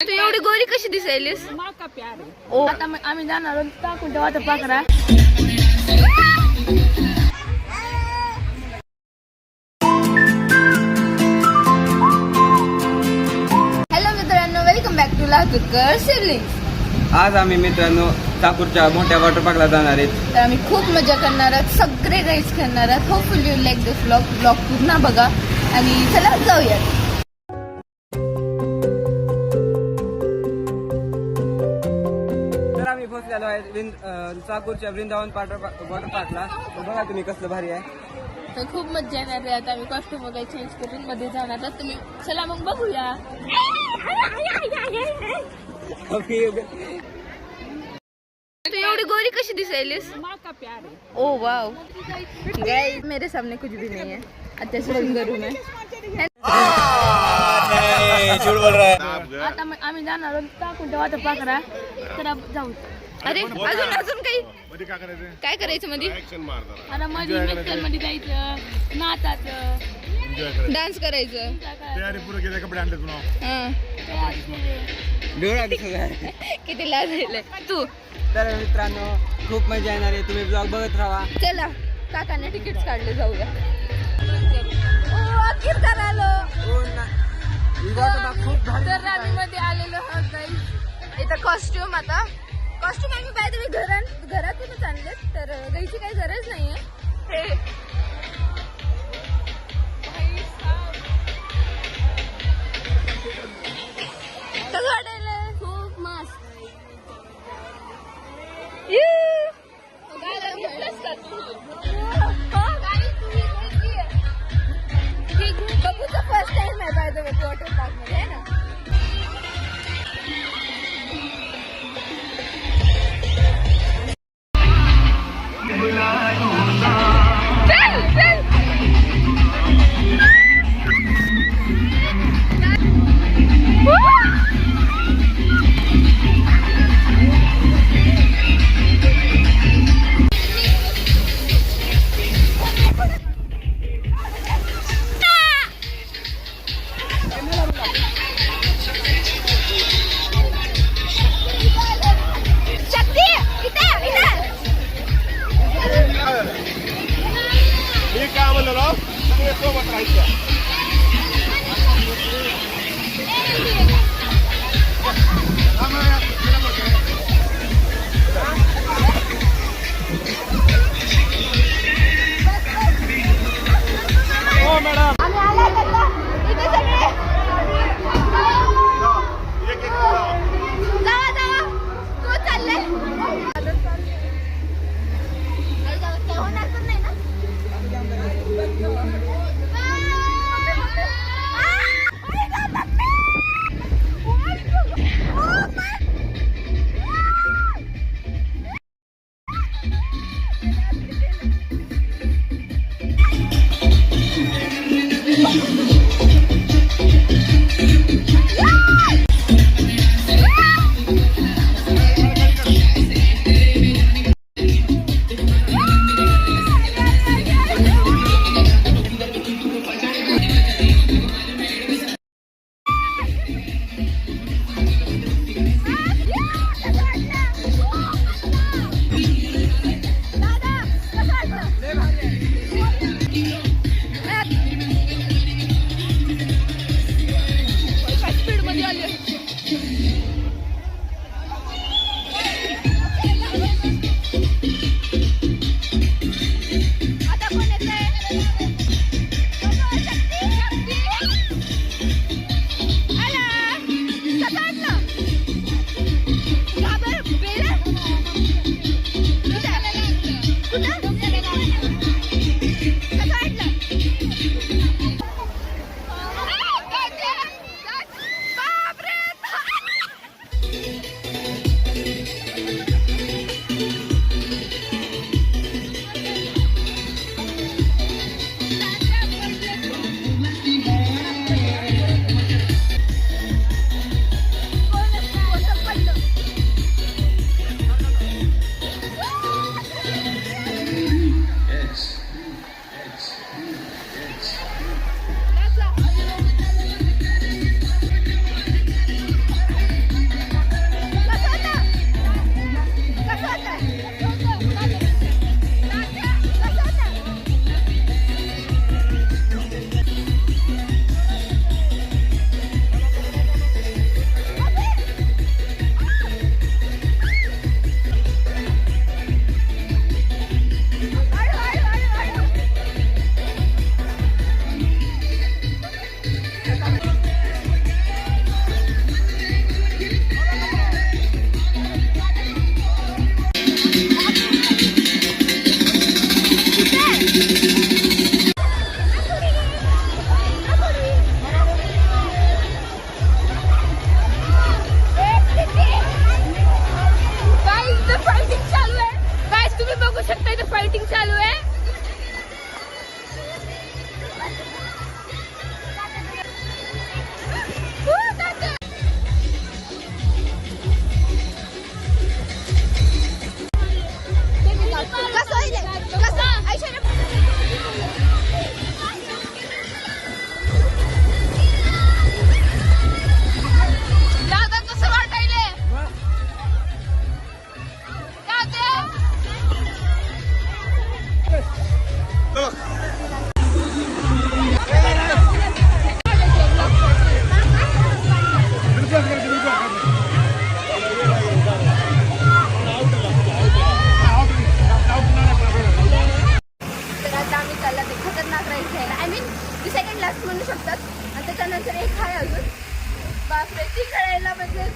तू एवढी गोरी कशी दिसायलीस? ओ आता आम्ही जाणार टाकून वॉटर पार्कला. हॅलो मित्रांनो, welcome back to Laturkar siblings. आज आम्ही मित्रांनो चाकूरच्या मोठ्या वॉटर पार्कला जाणार आहेत. तर आम्ही खूप मजा करणार आहोत, सगळे राईड्स करणार आहोत. Hopefully you like this blog पूर्ण बघा आणि चला जाऊयात. तर आम्ही पोहोचलेलो आहे चाकूरच्या वृंदावन वॉटर पार्कला. बघा तुम्ही कसलं भारी आहे. तर खूप मजा येणार आहे. आता आम्ही कॉस्ट्यूम वगैरे चेंज करून मध्ये जाणार आहोत. तुम्ही चला मग बघूया. तू एवढी गोरी कशी दिसायलीस? ओ वाव गाइस, मेरे सामने कुछ भी नहीं है. अच्छा सुंदर हूँ मैं. झूठ बोल रहा है. आता आम्ही जाणार आहोत टाकून वॉटर पार्कला. तर जाऊ. अरे अजून काही काय करायचं मध्ये? आता मध्ये मिक्सर मध्ये जायचं, नाचायचं, डान्स करायचं. कपडे आणले तुला डोळा दिसत आहे. किती लाजलेलं तू. तर मित्रांनो खूप मजा येणार आहे. तुम्ही ब्लॉग बघत राहा. चला काकाने तिकीट काढले, जाऊया. कीर्तन आलो. खूप भारी तर राणीमध्ये आलेलो आहोत गाईस. इथं कॉस्ट्युम आम्ही पाहिजे घरातूनच आणलेत, तर घ्यायची काही गरज नाहीये. कसं वाटायला? खूप मस्त. बघूचा फर्स्ट टाइम आहे by the way water park मध्ये, है ना. चल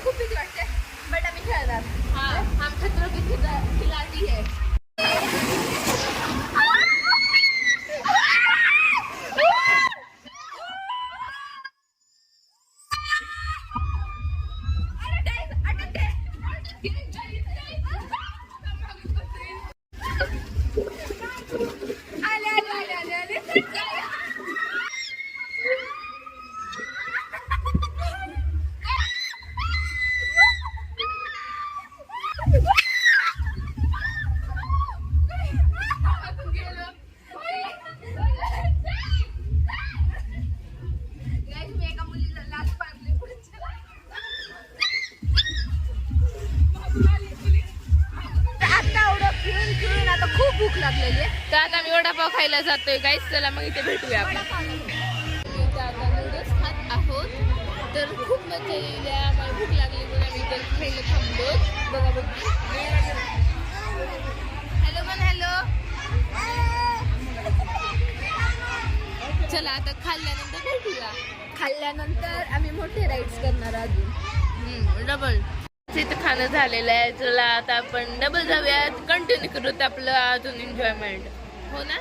खूप भीती वाटते बट आम्ही खेळणार. हा हम छत्रपती खिलाडी आहे. खूप भूक लागलेली आहे तर आता आम्ही वडापाव खायला जातोय गाईस. चला मग इथे भेटूया आपण. इथे आता नूडल्स खात आहोत तर खूप मजा येईल. आम्हाला भूक लागली म्हणून आम्ही इथे खायला थांबलो. बघा बघ. हॅलो म्हण हॅलो. चला आता खाल्ल्यानंतर भेटूया. खाल्ल्यानंतर आम्ही मोठे राईड्स करणार अजून डबल. इथं खाणं झालेलं आहे. चला आता आपण डबल जाऊयात. कंटिन्यू करूत आपलं अजून एन्जॉयमेंट. हो ना.